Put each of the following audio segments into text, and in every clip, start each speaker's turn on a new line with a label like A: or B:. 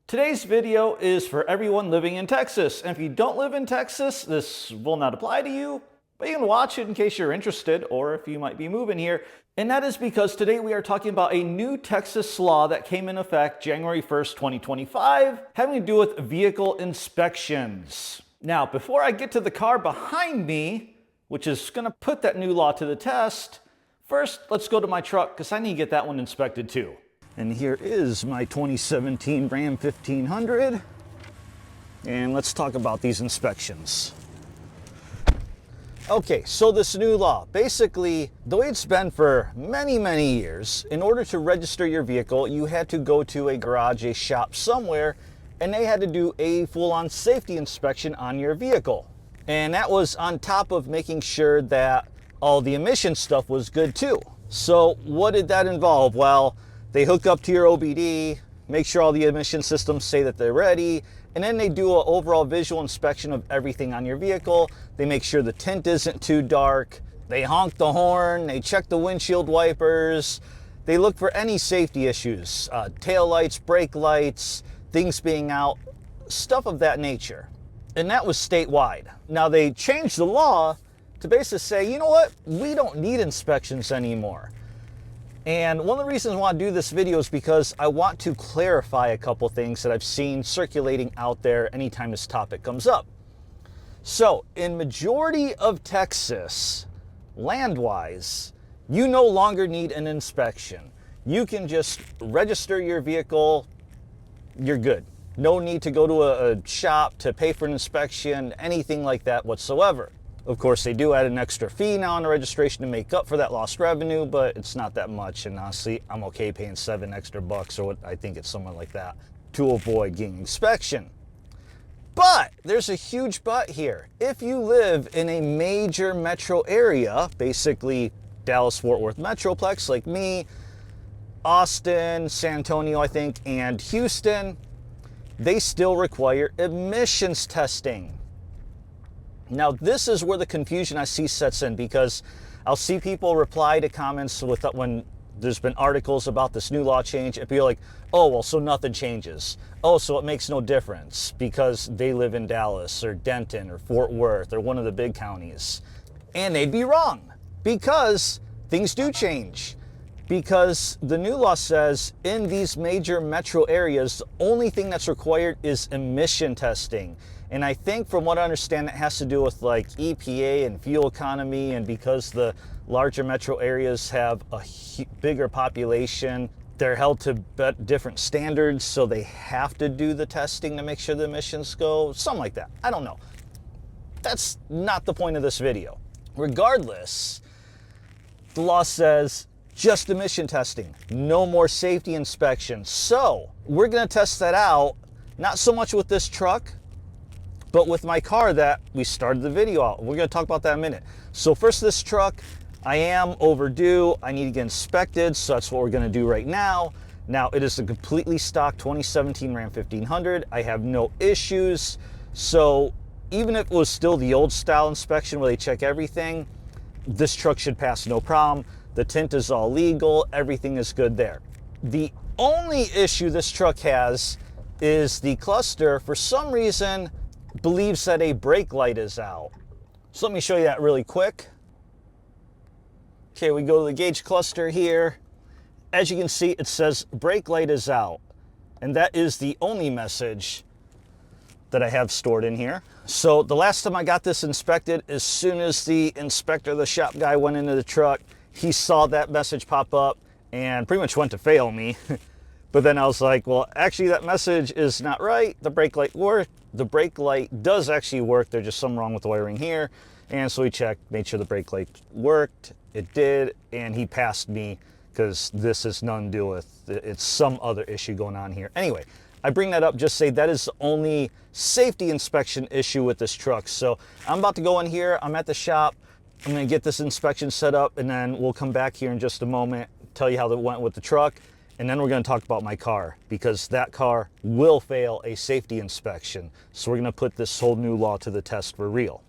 A: Today's video is for everyone living in Texas. And if you don't live in Texas, this will not apply to you, but you can watch it in case you're interested or if you might be moving here. And that is because today we are talking about a new Texas law that came in effect January 1st, 2025, having to do with vehicle inspections. Now, before I get to the car behind me, which is going to put that new law to the test, first, let's go to my truck because I need to get that one inspected too. And here is my 2017 Ram 1500. And let's talk about these inspections. Okay, so this new law, basically, the way it's been for many years, in order to register your vehicle, you had to go to a garage, a shop somewhere, and they had to do a full-on safety inspection on your vehicle. And that was on top of making sure that all the emission stuff was good too. So what did that involve? Well, they hook up to your OBD, make sure all the emission systems say that they're ready, and then they do an overall visual inspection of everything on your vehicle. They make sure the tint isn't too dark. They honk the horn. They check the windshield wipers. They look for any safety issues, tail lights, brake lights, things being out, stuff of that nature. And that was statewide. Now they changed the law to basically say, you know what? We don't need inspections anymore. And one of the reasons I want to do this video is because I want to clarify a couple things that I've seen circulating out there anytime this topic comes up. So, in majority of Texas, land-wise, you no longer need an inspection. You can just register your vehicle, you're good. No need to go to a shop to pay for an inspection, anything like that whatsoever. Of course, they do add an extra fee now on the registration to make up for that lost revenue, but it's not that much. And honestly, I'm okay paying $7 extra or what I think it's somewhere like that to avoid getting inspection. But there's a huge but here. If you live in a major metro area, basically Dallas-Fort Worth Metroplex like me, Austin, San Antonio, I think, and Houston, they still require emissions testing. Now, this is where the confusion I see sets in, because I'll see people reply to comments with when there's been articles about this new law change, and people are like, oh, well, so nothing changes. Oh, so it makes no difference because they live in Dallas or Denton or Fort Worth or one of the big counties. And they'd be wrong, because things do change. Because the new law says in these major metro areas, the only thing that's required is emission testing. And I think from what I understand, it has to do with like EPA and fuel economy, and because the larger metro areas have a bigger population, they're held to different standards, so they have to do the testing to make sure the emissions go, something like that. I don't know. That's not the point of this video. Regardless, the law says just emission testing, no more safety inspections. So we're gonna test that out, not so much with this truck, but with my car that we started the video out. We're gonna talk about that in a minute. So first, this truck, I am overdue. I need to get inspected, so that's what we're gonna do right now. Now, it is a completely stock 2017 Ram 1500. I have no issues. So even if it was still the old style inspection where they check everything, this truck should pass no problem. The tint is all legal, everything is good there. The only issue this truck has is the cluster, for some reason, believes that a brake light is out. So let me show you that really quick. Okay, we go to the gauge cluster here. As you can see, it says brake light is out. And that is the only message that I have stored in here. So the last time I got this inspected, as soon as the inspector, the shop guy, went into the truck, he saw that message pop up and pretty much went to fail me. But then I was like, well, actually that message is not right. The brake light worked. The brake light does actually work. There's just something wrong with the wiring here. And so we checked, made sure the brake light worked. It did. And he passed me because this is nothing to do with, it's some other issue going on here. Anyway, I bring that up just to say that is the only safety inspection issue with this truck. So I'm about to go in here. I'm at the shop. I'm going to get this inspection set up, and then we'll come back here in just a moment, tell you how that went with the truck. And then we're going to talk about my car, because that car will fail a safety inspection. So we're going to put this whole new law to the test for real.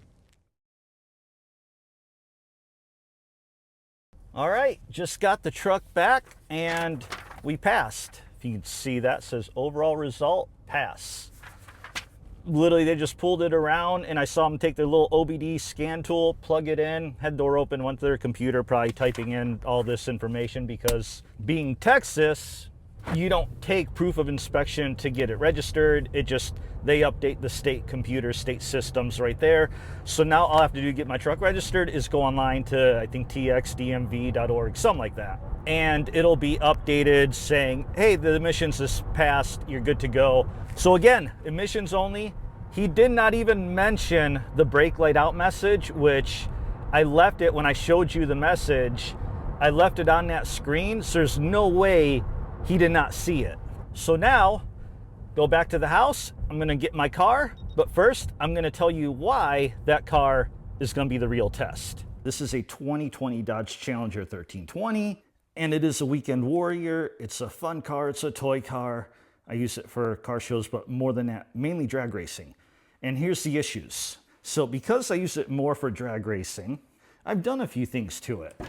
A: All right, just got the truck back and we passed. If you can see, that says overall result, pass. Literally, they just pulled it around, and I saw them take their little OBD scan tool, plug it in, had door open, went to their computer, probably typing in all this information, because being Texas, you don't take proof of inspection to get it registered. It just, they update the state computer, state systems right there. So now all I have to do to get my truck registered is go online to, I think, txdmv.org, something like that. And it'll be updated saying, hey, the emissions is passed, you're good to go. So again, emissions only. He did not even mention the brake light out message, which I left it when I showed you the message. I left it on that screen, so there's no way he did not see it. So now, go back to the house, I'm gonna get my car, but first I'm gonna tell you why that car is gonna be the real test. This is a 2020 Dodge Challenger 1320, and it is a weekend warrior. It's a fun car, it's a toy car. I use it for car shows, but more than that, mainly drag racing. And here's the issues. So because I use it more for drag racing, I've done a few things to it.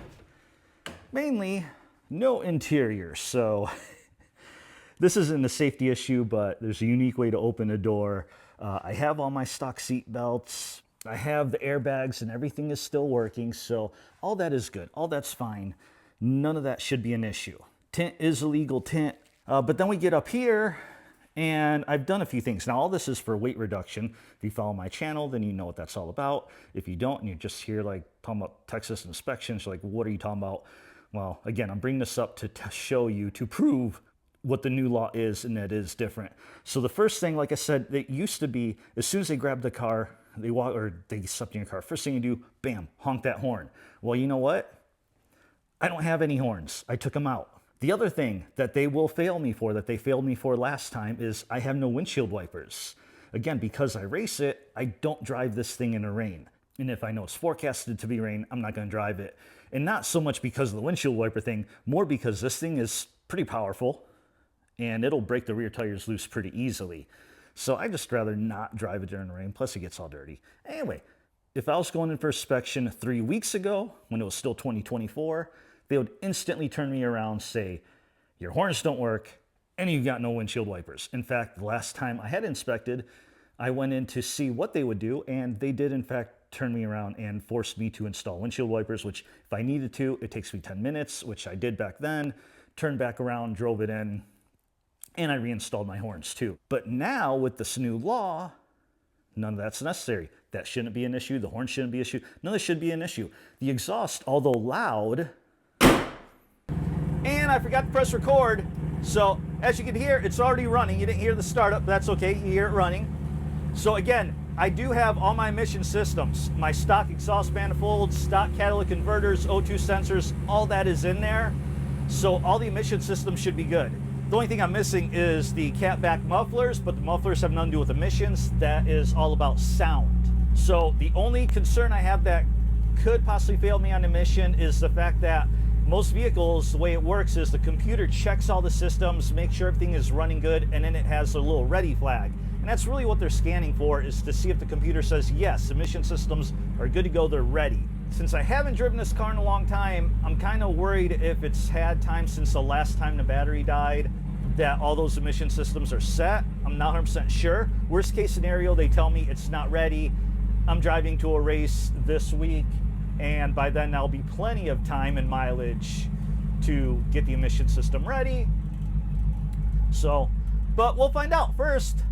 A: Mainly, no interior. So this isn't a safety issue, but there's a unique way to open a door. I have all my stock seat belts. I have the airbags, and everything is still working. So all that is good. All that's fine. None of that should be an issue. Tint is a legal tint. But then we get up here, and I've done a few things. Now, all this is for weight reduction. If you follow my channel, then you know what that's all about. If you don't, and you're just here like talking about Texas inspections, you're like, what are you talking about? Well, again, I'm bringing this up to show you, to prove what the new law is, and that is different. So the first thing, like I said, it used to be, as soon as they grab the car, they walk, or they step in your car, first thing you do, bam, honk that horn. Well, you know what? I don't have any horns. I took them out. The other thing that they will fail me for, that they failed me for last time, is I have no windshield wipers. Again, because I race it, I don't drive this thing in the rain. And if I know it's forecasted to be rain, I'm not going to drive it. And not so much because of the windshield wiper thing, more because this thing is pretty powerful, and it'll break the rear tires loose pretty easily. So I just rather not drive it during the rain, plus it gets all dirty. Anyway, if I was going in for inspection 3 weeks ago, when it was still 2024, they would instantly turn me around, say, your horns don't work, and you've got no windshield wipers. In fact, the last time I had inspected, I went in to see what they would do, and they did, in fact, turn me around and forced me to install windshield wipers, which if I needed to, it takes me 10 minutes, which I did back then, turned back around, drove it in, and I reinstalled my horns too. But now, with this new law, none of that's necessary. That shouldn't be an issue. The horn shouldn't be an issue. None of this should be an issue. The exhaust, although loud, and I forgot to press record, so as you can hear, it's already running. You didn't hear the startup, but that's okay, you hear it running. So again, I do have all my emission systems, my stock exhaust manifolds, stock catalytic converters, O2 sensors, all that is in there. So all the emission systems should be good. The only thing I'm missing is the catback mufflers, but the mufflers have nothing to do with emissions. That is all about sound. So the only concern I have that could possibly fail me on emission is the fact that most vehicles, the way it works is the computer checks all the systems, makes sure everything is running good, and then it has a little ready flag. And that's really what they're scanning for, is to see if the computer says, yes, emission systems are good to go, they're ready. Since I haven't driven this car in a long time, I'm kind of worried if it's had time since the last time the battery died, that all those emission systems are set. I'm not 100% sure. Worst case scenario, they tell me it's not ready. I'm driving to a race this week, and by then there'll be plenty of time and mileage to get the emission system ready. So, but we'll find out. First,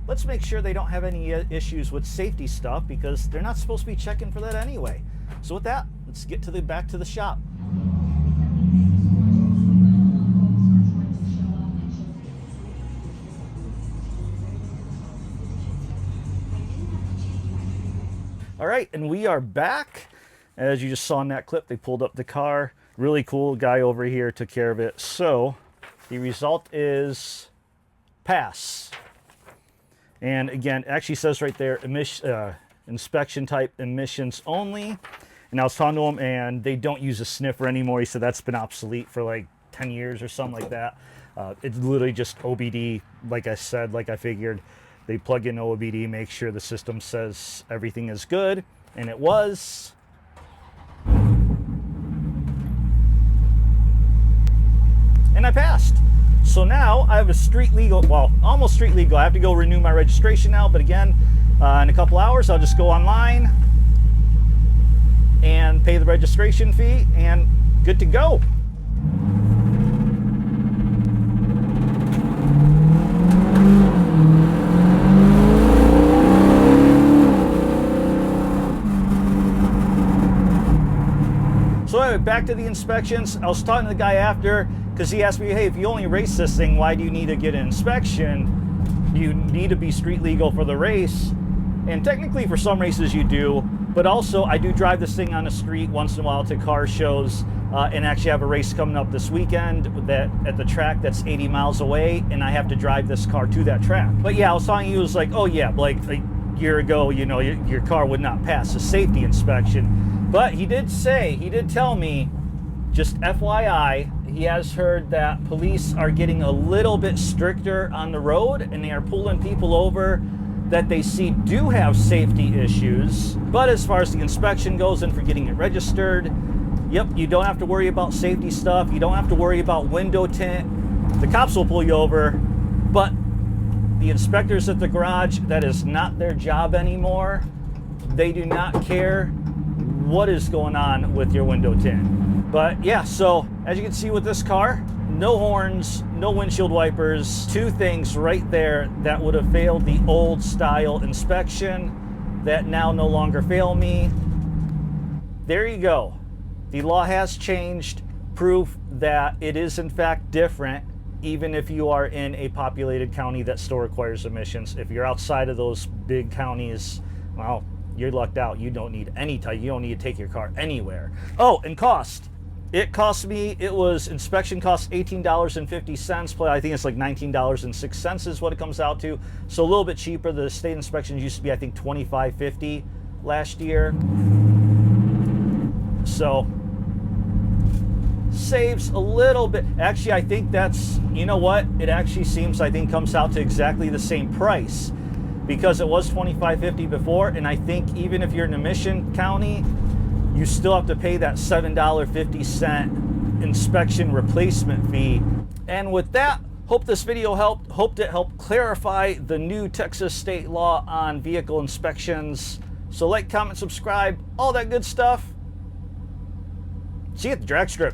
A: let's make sure they don't have any issues with safety stuff, because they're not supposed to be checking for that anyway. So with that, let's get to back to the shop. All right, and we are back. As you just saw in that clip, they pulled up the car. Really cool guy over here took care of it. So the result is pass. And again, it actually says right there, inspection type emissions only. And I was talking to them, and they don't use a sniffer anymore. He said that's been obsolete for like 10 years or something like that. It's literally just OBD, like I said, like I figured. They plug in OBD, make sure the system says everything is good, and it was. And I passed. So now I have a street legal, well, almost street legal. I have to go renew my registration now, but again, in a couple hours, I'll just go online and pay the registration fee and good to go. So anyway, back to the inspections. I was talking to the guy after, because he asked me, hey, if you only race this thing, why do you need to get an inspection? You need to be street legal for the race. And technically for some races you do, but also I do drive this thing on the street once in a while to car shows, and actually have a race coming up this weekend that at the track that's 80 miles away, and I have to drive this car to that track. But yeah, I was telling you, it was like, oh yeah, like a year ago, you know, your car would not pass the safety inspection. But he did tell me, just FYI, he has heard that police are getting a little bit stricter on the road, and they are pulling people over that they see do have safety issues. But as far as the inspection goes and for getting it registered, yep, you don't have to worry about safety stuff. You don't have to worry about window tint. The cops will pull you over, but the inspectors at the garage, that is not their job anymore. They do not care what is going on with your window tint. But yeah, so as you can see with this car, no horns, no windshield wipers, two things right there that would have failed the old style inspection that now no longer fail me. There you go. The law has changed, proof that it is in fact different, even if you are in a populated county that still requires emissions. If you're outside of those big counties, well, you're lucked out. You don't need any type, you don't need to take your car anywhere. Oh, and cost. It cost me, inspection costs $18.50, but I think it's like $19.06 is what it comes out to. So a little bit cheaper. The state inspections used to be, I think, $25.50 last year. So saves a little bit. Actually, I think that's, you know what? It actually seems, I think, comes out to exactly the same price, because it was $25.50 before, and I think even if you're in Emission County, you still have to pay that $7.50 inspection replacement fee. And with that, hope this video helped. Hope it helped clarify the new Texas state law on vehicle inspections. So like, comment, subscribe, all that good stuff. See you at the drag strip.